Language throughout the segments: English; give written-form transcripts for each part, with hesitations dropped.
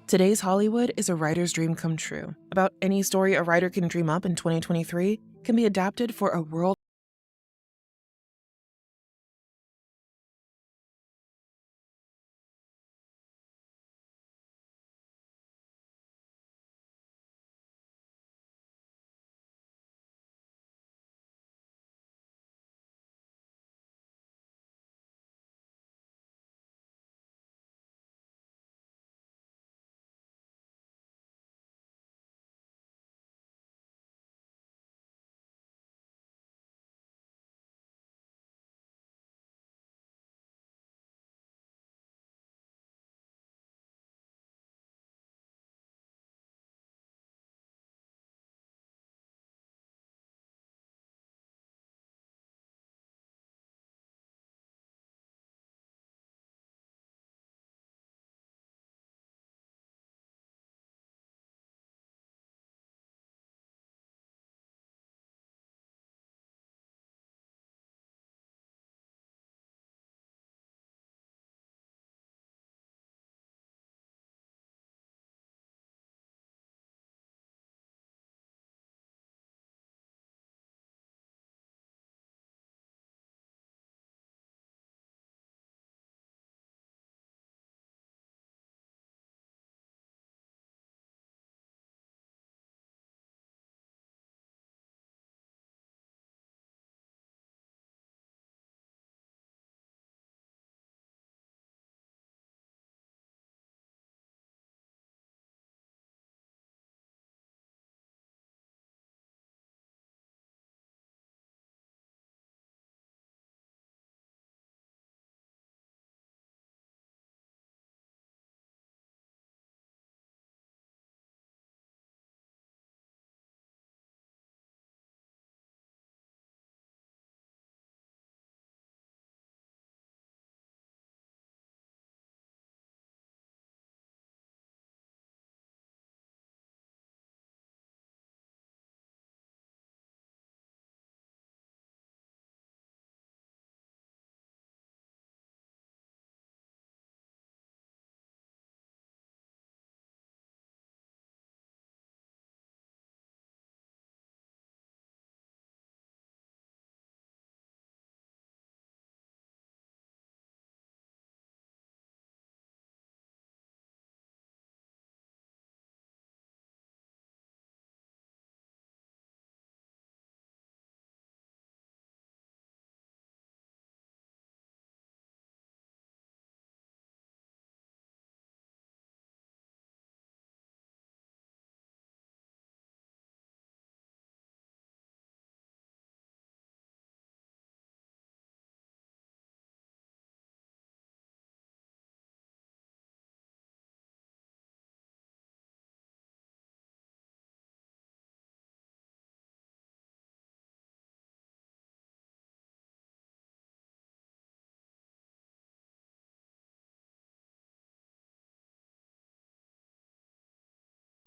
Today's Hollywood is a writer's dream come true. About any story a writer can dream up in 2023 can be adapted for a world.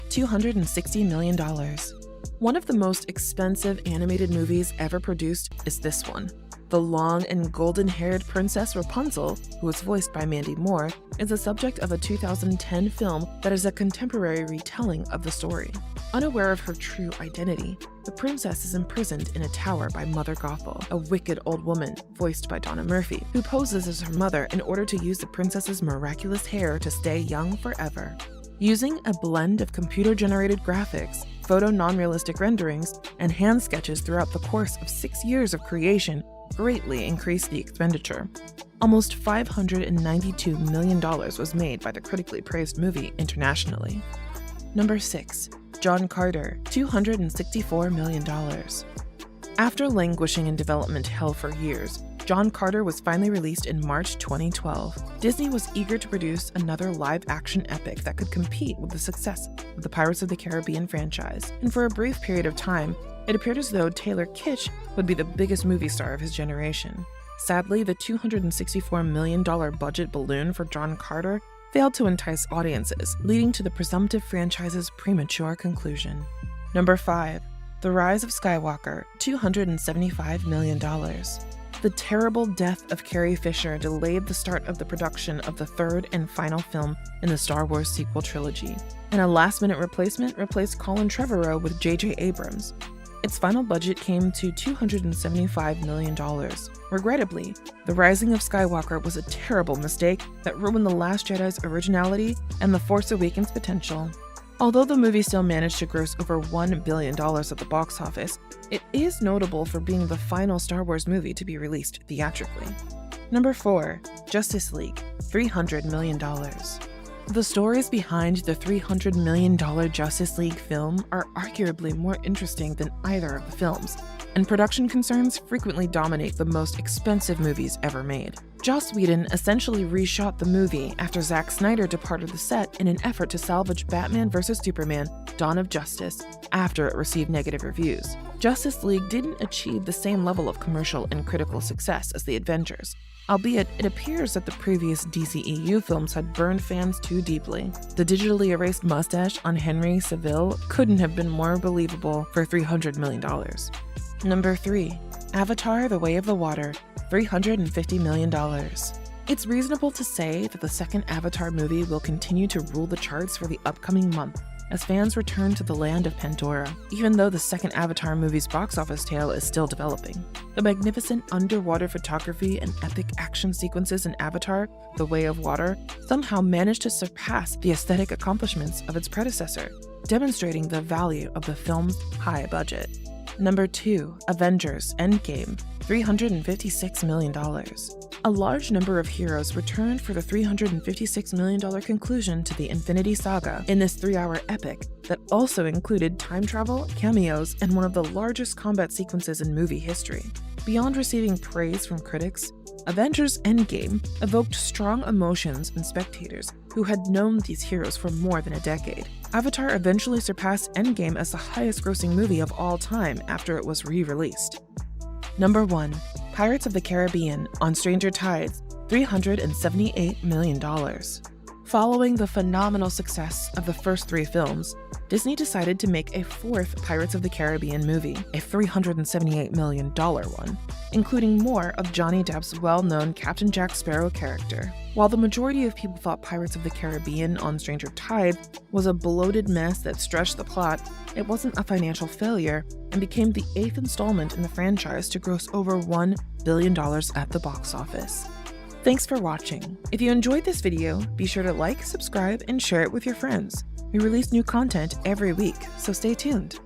$260 million. One of the most expensive animated movies ever produced is this one. The long and golden-haired Princess Rapunzel, who was voiced by Mandy Moore, is the subject of a 2010 film that is a contemporary retelling of the story. Unaware of her true identity, the princess is imprisoned in a tower by Mother Gothel, a wicked old woman, voiced by Donna Murphy, who poses as her mother in order to use the princess's miraculous hair to stay young forever. Using a blend of computer-generated graphics, photo non-realistic renderings, and hand sketches throughout the course of 6 years of creation greatly increased the expenditure. Almost $592 million was made by the critically praised movie internationally. Number 6. John Carter, $264 million. After languishing in development hell for years, John Carter was finally released in March 2012. Disney was eager to produce another live-action epic that could compete with the success of the Pirates of the Caribbean franchise, and for a brief period of time, it appeared as though Taylor Kitsch would be the biggest movie star of his generation. Sadly, the $264 million budget balloon for John Carter failed to entice audiences, leading to the presumptive franchise's premature conclusion. Number 5. The Rise of Skywalker, $275 million. The terrible death of Carrie Fisher delayed the start of the production of the third and final film in the Star Wars sequel trilogy, and a last-minute replacement replaced Colin Trevorrow with J.J. Abrams. Its final budget came to $275 million. Regrettably, The Rising of Skywalker was a terrible mistake that ruined The Last Jedi's originality and The Force Awakens' potential. Although the movie still managed to gross over $1 billion at the box office, it is notable for being the final Star Wars movie to be released theatrically. Number 4. Justice League, $300 million. The stories behind the $300 million Justice League film are arguably more interesting than either of the films, and production concerns frequently dominate the most expensive movies ever made. Joss Whedon essentially reshot the movie after Zack Snyder departed the set in an effort to salvage Batman vs. Superman: Dawn of Justice after it received negative reviews. Justice League didn't achieve the same level of commercial and critical success as the Avengers, albeit it appears that the previous DCEU films had burned fans too deeply. The digitally erased mustache on Henry Cavill couldn't have been more believable for $300 million. Number 3. Avatar: The Way of the Water, $350 million. It's reasonable to say that the second Avatar movie will continue to rule the charts for the upcoming month as fans return to the land of Pandora, even though the second Avatar movie's box office tale is still developing. The magnificent underwater photography and epic action sequences in Avatar: The Way of Water somehow managed to surpass the aesthetic accomplishments of its predecessor, demonstrating the value of the film's high budget. Number 2. Avengers: Endgame, $356 million. A large number of heroes returned for the $356 million conclusion to the Infinity Saga in this 3-hour epic that also included time travel, cameos, and one of the largest combat sequences in movie history. Beyond receiving praise from critics, Avengers: Endgame evoked strong emotions in spectators who had known these heroes for more than a decade. Avatar eventually surpassed Endgame as the highest-grossing movie of all time after it was re-released. Number 1. Pirates of the Caribbean: On Stranger Tides, $378 million. Following the phenomenal success of the first 3 films, Disney decided to make a 4th Pirates of the Caribbean movie, a $378 million one, including more of Johnny Depp's well-known Captain Jack Sparrow character. While the majority of people thought Pirates of the Caribbean: On Stranger Tides was a bloated mess that stretched the plot, it wasn't a financial failure and became the 8th installment in the franchise to gross over $1 billion at the box office. Thanks for watching. If you enjoyed this video, be sure to like, subscribe, and share it with your friends. We release new content every week, so stay tuned.